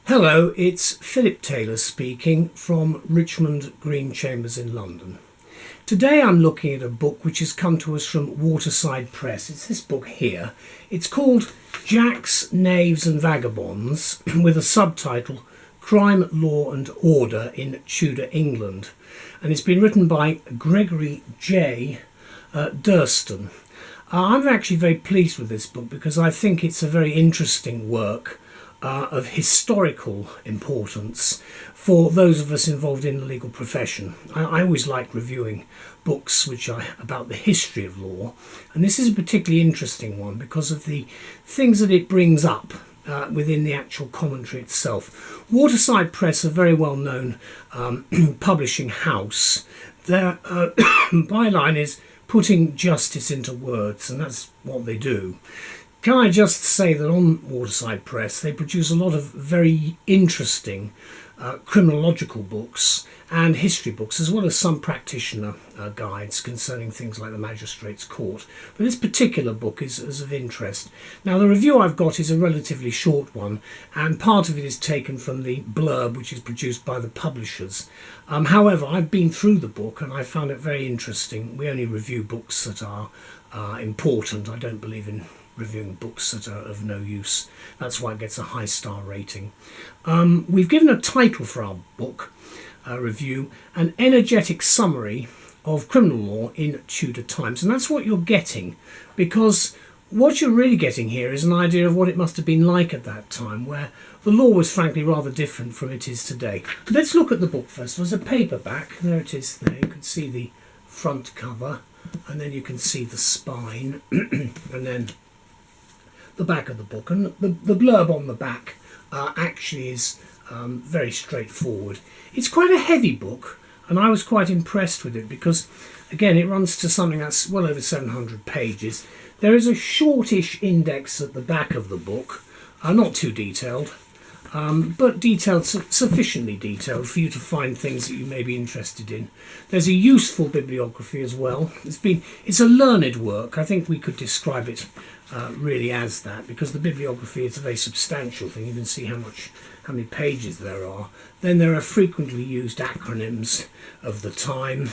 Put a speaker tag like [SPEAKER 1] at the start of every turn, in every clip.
[SPEAKER 1] Hello, it's Philip Taylor speaking from Richmond Green Chambers in London. Today I'm looking at a book which has come to us from Waterside Press. It's this book here. It's called Jack's, Knaves and Vagabonds with a subtitle Crime, Law and Order in Tudor England. And it's been written by Gregory J Durston. I'm actually very pleased with this book because I think it's a very interesting work of historical importance for those of us involved in the legal profession. I always like reviewing books which are about the history of law, and this is a particularly interesting one because of the things that it brings up within the actual commentary itself. Waterside Press, a very well-known publishing house, their byline is putting justice into words, and that's what they do. Can I just say that on Waterside Press they produce a lot of very interesting criminological books and history books, as well as some practitioner guides concerning things like the magistrate's court. But this particular book is of interest. Now, the review I've got is a relatively short one, and part of it is taken from the blurb which is produced by the publishers. However, I've been through the book and I found it very interesting. We only review books that are important. I don't believe in reviewing books that are of no use. That's why it gets a high star rating. We've given a title for our book review, An Energetic Summary of Criminal Law in Tudor Times. And that's what you're getting, because what you're really getting here is an idea of what it must have been like at that time, where the law was frankly rather different from it is today. Let's look at the book first. There's a paperback. There it is there. You can see the front cover, and then you can see the spine, and then the back of the book. And the blurb on the back actually is very straightforward. It's quite a heavy book, and I was quite impressed with it because, again, it runs to something that's well over 700 pages. There is a shortish index at the back of the book, not too detailed, but detailed, sufficiently detailed for you to find things that you may be interested in. There's a useful bibliography as well. It's a learned work. I think we could describe it really as that, because the bibliography is a very substantial thing. You can see how many pages there are. Then there are frequently used acronyms of the time,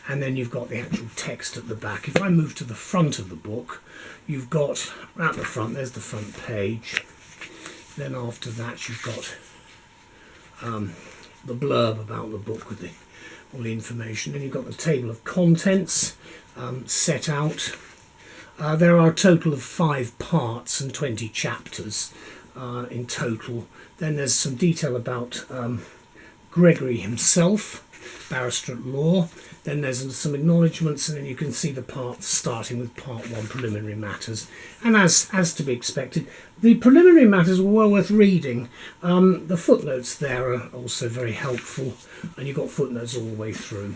[SPEAKER 1] and then you've got the actual text at the back. If I move to the front of the book, you've got at the front, there's the front page. Then after that you've got the blurb about the book with all the information. Then you've got the table of contents set out. There are a total of 5 parts and 20 chapters in total. Then there's some detail about Gregory himself, barrister at law. Then there's some acknowledgements, and then you can see the parts starting with part 1, preliminary matters. And as to be expected, the preliminary matters were well worth reading. The footnotes there are also very helpful, and you've got footnotes all the way through.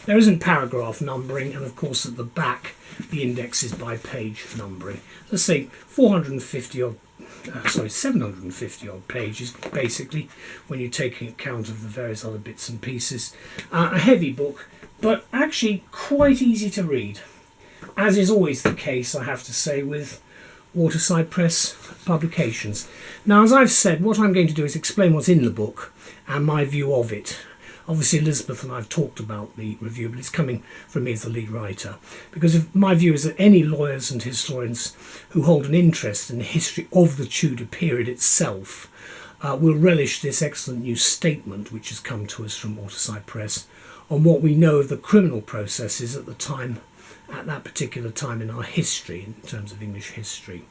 [SPEAKER 1] There isn't paragraph numbering, and of course at the back the index is by page numbering. Let's say 750 odd pages basically, when you're taking account of the various other bits and pieces. A heavy book, but actually quite easy to read, as is always the case, I have to say, with Waterside Press publications. Now, as I've said, what I'm going to do is explain what's in the book and my view of it. Obviously Elizabeth and I have talked about the review, but it's coming from me as the lead writer, because my view is that any lawyers and historians who hold an interest in the history of the Tudor period itself will relish this excellent new statement which has come to us from Waterside Press on what we know of the criminal processes at that particular time in our history, in terms of English history.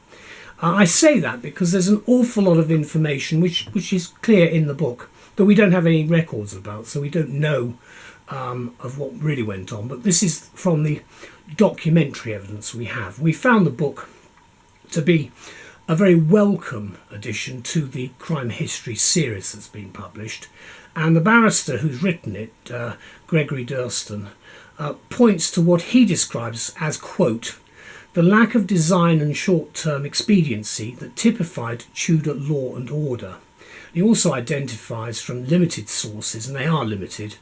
[SPEAKER 1] I say that because there's an awful lot of information which is clear in the book that we don't have any records about, so we don't know of what really went on. But this is from the documentary evidence we have. We found the book to be a very welcome addition to the crime history series that's been published, and the barrister who's written it, Gregory Durston, points to what he describes as, quote, the lack of design and short-term expediency that typified Tudor law and order. He also identifies from limited sources, and they are limited,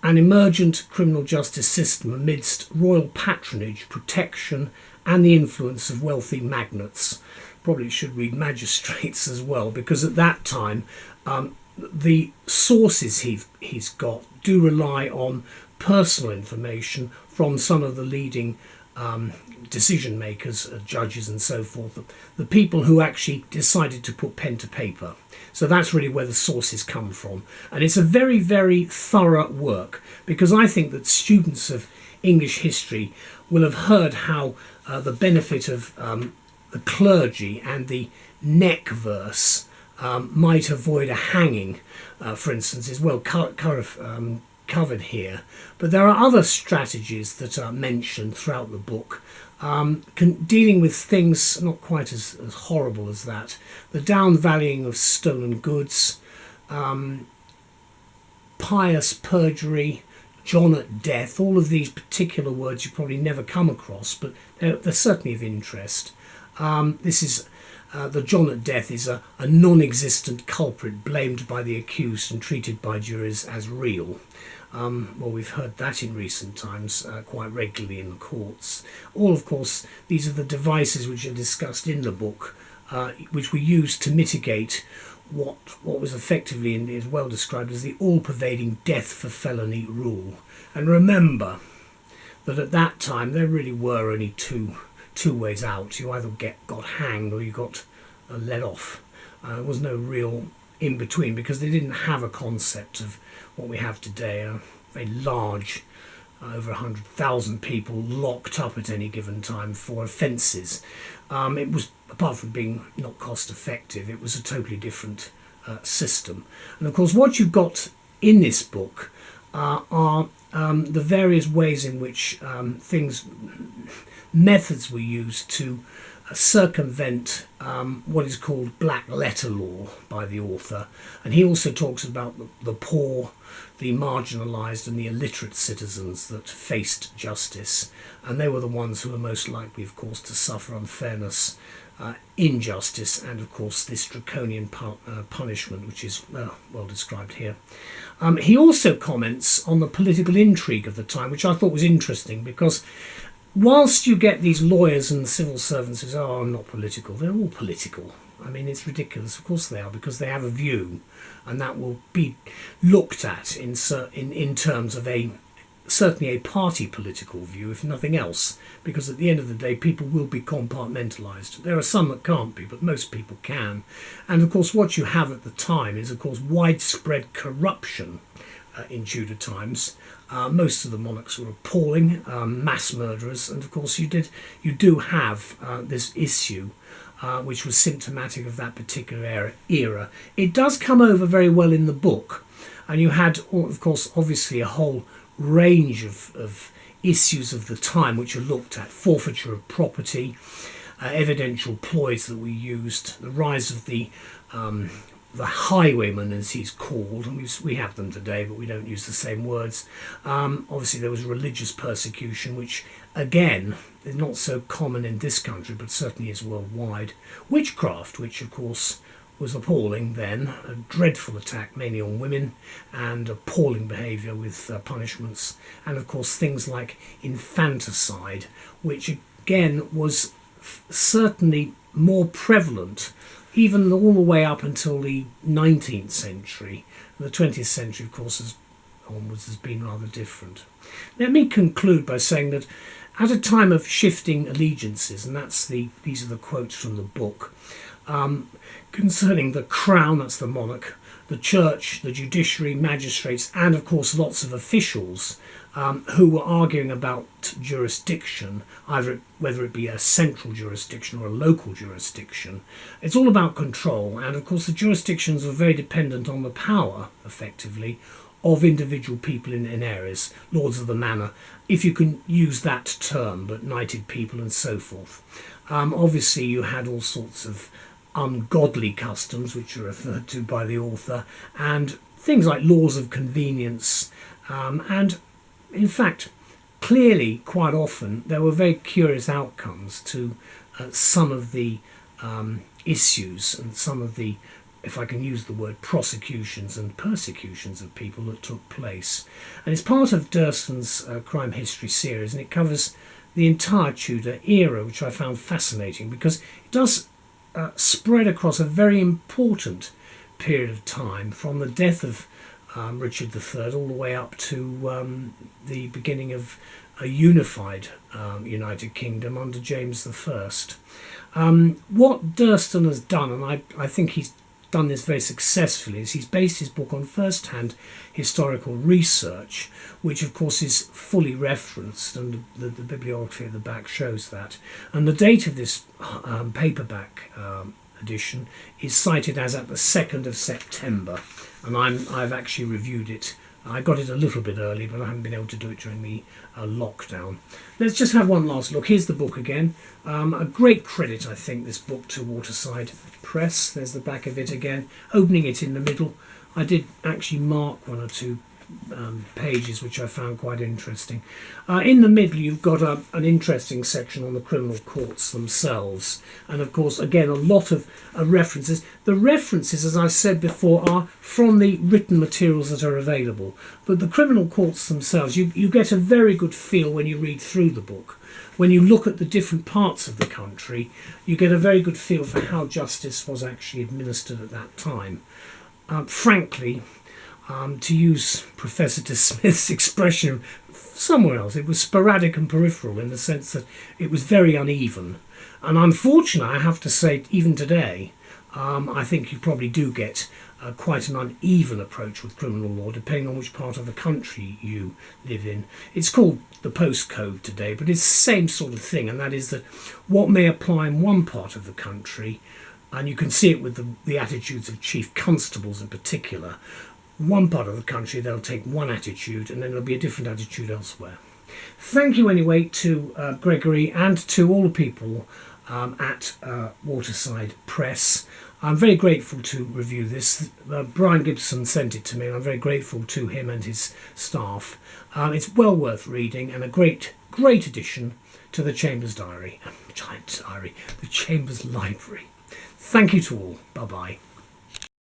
[SPEAKER 1] an emergent criminal justice system amidst royal patronage, protection and the influence of wealthy magnates. probably should read magistrates as well, because at that time the sources he's got do rely on personal information from some of the leading decision makers, judges and so forth, the people who actually decided to put pen to paper. So that's really where the sources come from. And it's a very, very thorough work, because I think that students of English history will have heard how the benefit of the clergy and the neck verse might avoid a hanging, for instance, is well covered here. But there are other strategies that are mentioned throughout the book, dealing with things not quite as horrible as that. The downvaluing of stolen goods, pious perjury, John at death, all of these particular words you probably never come across, but they're certainly of interest. This is the John at death is a non-existent culprit blamed by the accused and treated by juries as real. Well, we've heard that in recent times quite regularly in the courts. All, of course, these are the devices which are discussed in the book, which were used to mitigate what was effectively and is well described as the all-pervading death for felony rule. And remember that at that time there really were only two ways out. You either got hanged or you got let off. There was no real in between, because they didn't have a concept of what we have today, a very large, over 100,000 people locked up at any given time for offences. It was, apart from being not cost effective, it was a totally different system. And of course what you've got in this book are the various ways in which methods were used to circumvent what is called black letter law by the author. And he also talks about the poor, the marginalised and the illiterate citizens that faced justice, and they were the ones who were most likely, of course, to suffer unfairness, injustice, and of course this draconian punishment, which is well described here. He also comments on the political intrigue of the time, which I thought was interesting, because whilst you get these lawyers and civil servants who say, oh, I'm not political, they're all political. I mean, it's ridiculous. Of course they are, because they have a view, and that will be looked at in terms of certainly a party political view, if nothing else, because at the end of the day people will be compartmentalised. There are some that can't be, but most people can. And of course what you have at the time is, of course, widespread corruption in Tudor times. Most of the monarchs were appalling, mass murderers, and of course you do have this issue which was symptomatic of that particular era. It does come over very well in the book, and you had, of course, obviously a whole range of issues of the time which are looked at: forfeiture of property, evidential ploys that were used, the rise of the highwayman, as he's called, and we have them today, but we don't use the same words. Obviously there was religious persecution, which again is not so common in this country, but certainly is worldwide. Witchcraft, which of course was appalling then, a dreadful attack mainly on women, and appalling behaviour with punishments, and of course things like infanticide, which again was certainly more prevalent even all the way up until the 19th century. The 20th century, of course, onwards has been rather different. Let me conclude by saying that at a time of shifting allegiances, and these are the quotes from the book, concerning the crown, that's the monarch, the church, the judiciary, magistrates, and of course lots of officials who were arguing about jurisdiction, whether it be a central jurisdiction or a local jurisdiction. It's all about control, and of course the jurisdictions were very dependent on the power, effectively, of individual people in areas, lords of the manor, if you can use that term, but knighted people and so forth. Obviously you had all sorts of ungodly customs, which are referred to by the author, and things like laws of convenience, and in fact clearly quite often there were very curious outcomes to some of the issues and some of the, if I can use the word, prosecutions and persecutions of people that took place. And it's part of Durston's crime history series, and it covers the entire Tudor era, which I found fascinating because it does spread across a very important period of time, from the death of Richard III all the way up to the beginning of a unified United Kingdom under James I. What Durston has done, and I think he's done this very successfully, is he's based his book on first-hand historical research, which of course is fully referenced, and the bibliography at the back shows that. And the date of this paperback edition is cited as at the 2nd of September, and I've actually reviewed it. I got it a little bit early, but I haven't been able to do it during the lockdown. Let's just have one last look. Here's the book again. A great credit, I think, this book to Waterside Press. There's the back of it again, opening it in the middle. I did actually mark one or two pages which I found quite interesting. In the middle you've got an interesting section on the criminal courts themselves, and of course again a lot of references. The references, as I said before, are from the written materials that are available, but the criminal courts themselves, you get a very good feel when you read through the book. When you look at the different parts of the country, you get a very good feel for how justice was actually administered at that time. Frankly, to use Professor De Smith's expression somewhere else, it was sporadic and peripheral, in the sense that it was very uneven. And unfortunately, I have to say, even today, I think you probably do get quite an uneven approach with criminal law, depending on which part of the country you live in. It's called the postcode today, but it's the same sort of thing, and that is that what may apply in one part of the country, and you can see it with the attitudes of chief constables in particular, one part of the country they'll take one attitude and then there'll be a different attitude elsewhere. Thank you anyway to Gregory and to all the people at Waterside Press. I'm very grateful to review this. Brian Gibson sent it to me, and I'm very grateful to him and his staff. It's well worth reading, and a great addition to the Chambers Diary, the Chambers Library. Thank you to all. Bye bye.